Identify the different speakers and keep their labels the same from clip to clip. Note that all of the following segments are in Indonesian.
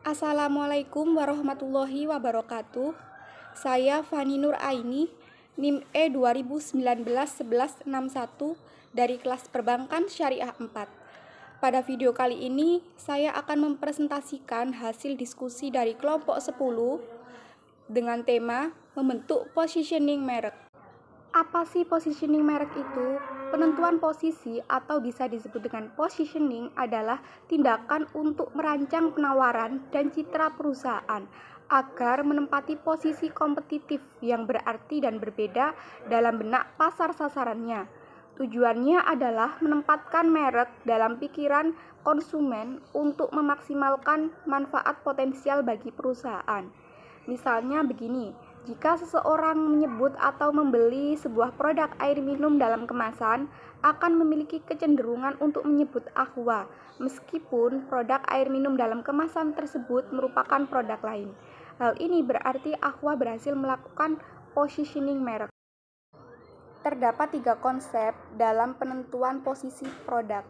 Speaker 1: Assalamualaikum warahmatullahi wabarakatuh. Saya Fani Nur Aini, NIM E 2019 1161 dari kelas Perbankan Syariah 4. Pada video kali ini, saya akan mempresentasikan hasil diskusi dari kelompok 10 dengan tema membentuk positioning merek. Apa sih positioning merek itu? Penentuan posisi atau bisa disebut dengan positioning adalah tindakan untuk merancang penawaran dan citra perusahaan agar menempati posisi kompetitif yang berarti dan berbeda dalam benak pasar sasarannya. Tujuannya adalah menempatkan merek dalam pikiran konsumen untuk memaksimalkan manfaat potensial bagi perusahaan. Misalnya begini, jika seseorang menyebut atau membeli sebuah produk air minum dalam kemasan, akan memiliki kecenderungan untuk menyebut Aqua, meskipun produk air minum dalam kemasan tersebut merupakan produk lain. Hal ini berarti Aqua berhasil melakukan positioning merek. Terdapat 3 konsep dalam penentuan posisi produk.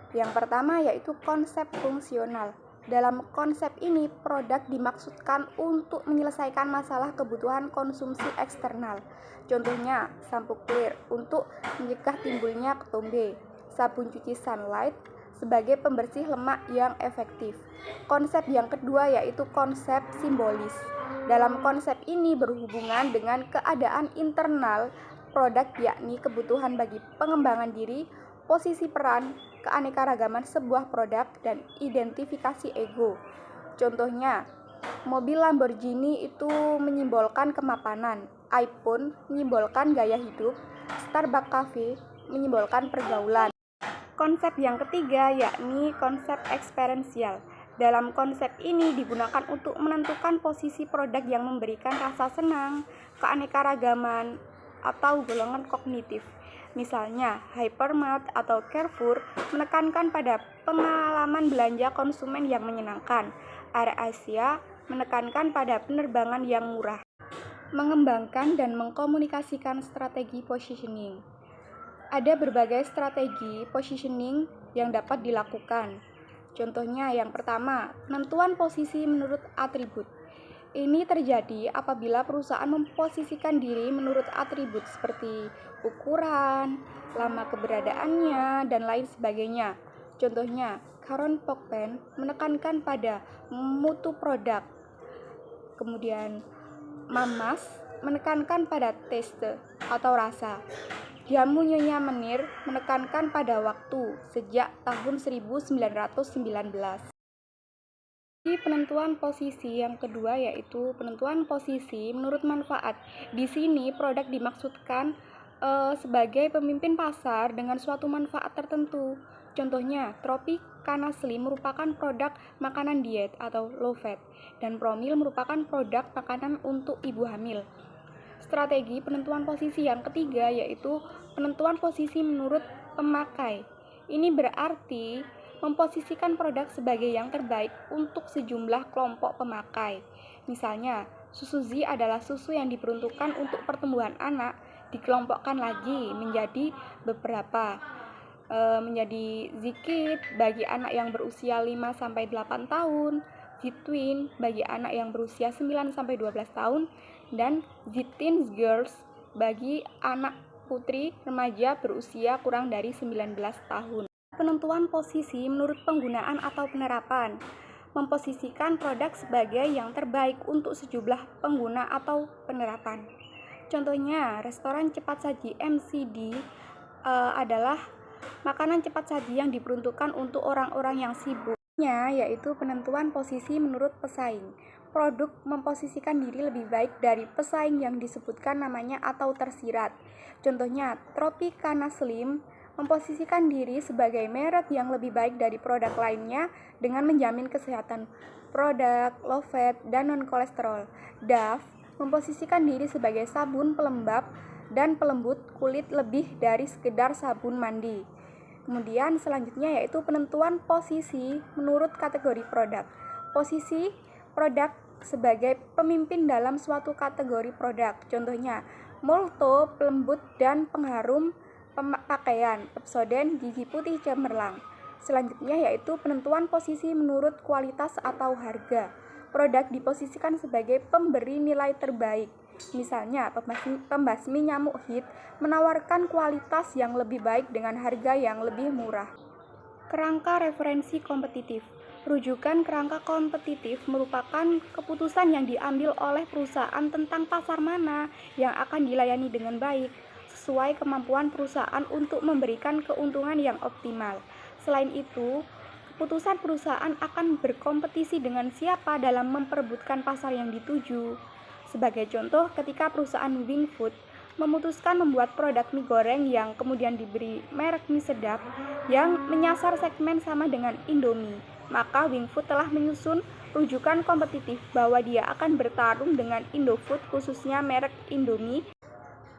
Speaker 1: Yang pertama yaitu konsep fungsional. Dalam konsep ini, produk dimaksudkan untuk menyelesaikan masalah kebutuhan konsumsi eksternal. Contohnya, sampo clear untuk mencegah timbulnya ketombe, sabun cuci Sunlight sebagai pembersih lemak yang efektif. Konsep yang kedua yaitu konsep simbolis. Dalam konsep ini berhubungan dengan keadaan internal produk, yakni kebutuhan bagi pengembangan diri, posisi peran, keanekaragaman sebuah produk, dan identifikasi ego. Contohnya, mobil Lamborghini itu menyimbolkan kemapanan, iPhone menyimbolkan gaya hidup, Starbucks Cafe menyimbolkan pergaulan. Konsep yang ketiga yakni konsep eksperiensial. Dalam konsep ini digunakan untuk menentukan posisi produk yang memberikan rasa senang, keanekaragaman, atau golongan kognitif. Misalnya, Hypermart atau Carrefour menekankan pada pengalaman belanja konsumen yang menyenangkan. AirAsia menekankan pada penerbangan yang murah. Mengembangkan dan mengkomunikasikan strategi positioning. Ada berbagai strategi positioning yang dapat dilakukan. Contohnya yang pertama, penentuan posisi menurut atribut. Ini terjadi apabila perusahaan memposisikan diri menurut atribut seperti ukuran, lama keberadaannya, dan lain sebagainya. Contohnya, Caron Pokpen menekankan pada mutu produk. Kemudian, Mamas menekankan pada taste atau rasa. Jamu Nyonya Menir menekankan pada waktu sejak tahun 1919. Penentuan posisi yang kedua yaitu penentuan posisi menurut manfaat. Di sini produk dimaksudkan sebagai pemimpin pasar dengan suatu manfaat tertentu. Contohnya, Tropicana Slim merupakan produk makanan diet atau low fat, dan Promil merupakan produk makanan untuk ibu hamil. Strategi penentuan posisi yang ketiga yaitu penentuan posisi menurut pemakai. Ini berarti memposisikan produk sebagai yang terbaik untuk sejumlah kelompok pemakai. Misalnya, susu Z adalah susu yang diperuntukkan untuk pertumbuhan anak, dikelompokkan lagi menjadi beberapa, menjadi Z-Kid bagi anak yang berusia 5-8 tahun, Z-Twin bagi anak yang berusia 9-12 tahun, dan Z-Teens Girls bagi anak putri remaja berusia kurang dari 19 tahun. Penentuan posisi menurut penggunaan atau penerapan. Memposisikan produk sebagai yang terbaik untuk sejumlah pengguna atau penerapan. Contohnya, restoran cepat saji McD adalah makanan cepat saji yang diperuntukkan untuk orang-orang yang sibuk. Yaitu penentuan posisi menurut pesaing. Produk memposisikan diri lebih baik dari pesaing yang disebutkan namanya atau tersirat. Contohnya, Tropicana Slim memposisikan diri sebagai merek yang lebih baik dari produk lainnya dengan menjamin kesehatan produk, low fat, dan non-kolesterol. Dove memposisikan diri sebagai sabun pelembab dan pelembut kulit lebih dari sekedar sabun mandi. Kemudian selanjutnya yaitu penentuan posisi menurut kategori produk. Posisi produk sebagai pemimpin dalam suatu kategori produk. Contohnya, Molto pelembut dan pengharum pakaian, Pepsodent gigi putih cemerlang. Selanjutnya yaitu penentuan posisi menurut kualitas atau harga. Produk diposisikan sebagai pemberi nilai terbaik. Misalnya, pembasmi nyamuk hit menawarkan kualitas yang lebih baik dengan harga yang lebih murah. Kerangka referensi kompetitif. Rujukan kerangka kompetitif merupakan keputusan yang diambil oleh perusahaan tentang pasar mana yang akan dilayani dengan baik, sesuai kemampuan perusahaan untuk memberikan keuntungan yang optimal. Selain itu, keputusan perusahaan akan berkompetisi dengan siapa dalam memperebutkan pasar yang dituju. Sebagai contoh, ketika perusahaan Wingfood memutuskan membuat produk mie goreng yang kemudian diberi merek mie sedap yang menyasar segmen sama dengan Indomie, maka Wingfood telah menyusun rujukan kompetitif bahwa dia akan bertarung dengan Indofood, khususnya merek Indomie.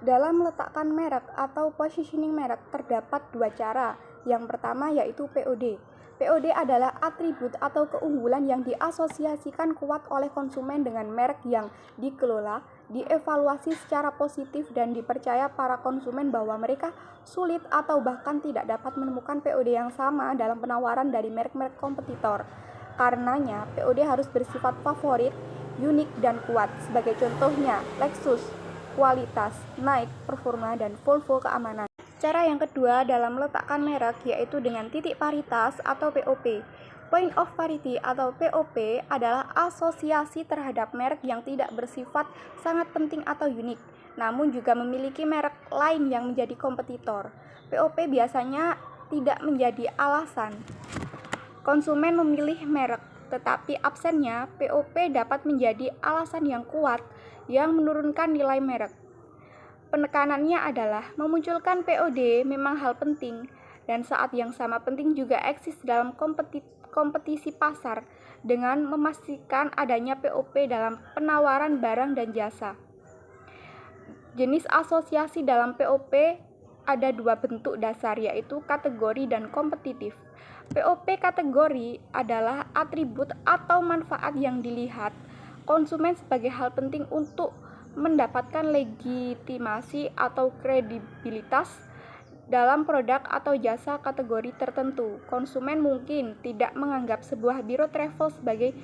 Speaker 1: Dalam meletakkan merek atau positioning merek terdapat dua cara. Yang pertama yaitu POD. POD adalah atribut atau keunggulan yang diasosiasikan kuat oleh konsumen dengan merek yang dikelola, dievaluasi secara positif, dan dipercaya para konsumen bahwa mereka sulit atau bahkan tidak dapat menemukan POD yang sama dalam penawaran dari merek-merek kompetitor. Karenanya, POD harus bersifat favorit, unik, dan kuat. Sebagai contohnya, Lexus, kualitas, Nike, performa, dan Volvo, keamanan. Cara yang kedua dalam meletakkan merek yaitu dengan titik paritas atau POP. Point of parity atau POP adalah asosiasi terhadap merek yang tidak bersifat sangat penting atau unik, namun juga memiliki merek lain yang menjadi kompetitor. POP biasanya tidak menjadi alasan konsumen memilih merek, tetapi absennya POP dapat menjadi alasan yang kuat yang menurunkan nilai merek. Penekanannya adalah memunculkan POD memang hal penting, dan saat yang sama penting juga eksis dalam kompetisi pasar dengan memastikan adanya POP dalam penawaran barang dan jasa. Jenis asosiasi dalam POP ada dua bentuk dasar, yaitu kategori dan kompetitif. POP kategori adalah atribut atau manfaat yang dilihat konsumen sebagai hal penting untuk mendapatkan legitimasi atau kredibilitas dalam produk atau jasa kategori tertentu. Konsumen mungkin tidak menganggap sebuah biro travel sebagai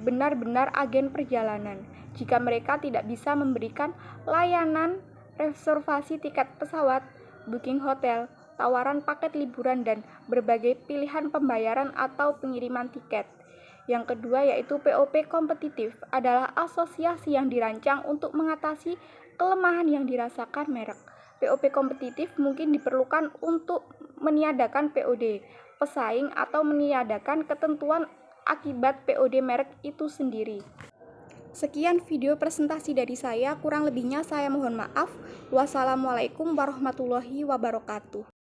Speaker 1: benar-benar agen perjalanan jika mereka tidak bisa memberikan layanan reservasi tiket pesawat, booking hotel, tawaran paket liburan, dan berbagai pilihan pembayaran atau pengiriman tiket. Yang kedua yaitu POP kompetitif adalah asosiasi yang dirancang untuk mengatasi kelemahan yang dirasakan merek. POP kompetitif mungkin diperlukan untuk meniadakan POD pesaing atau meniadakan ketentuan akibat POD merek itu sendiri. Sekian video presentasi dari saya, kurang lebihnya saya mohon maaf. Wassalamualaikum warahmatullahi wabarakatuh.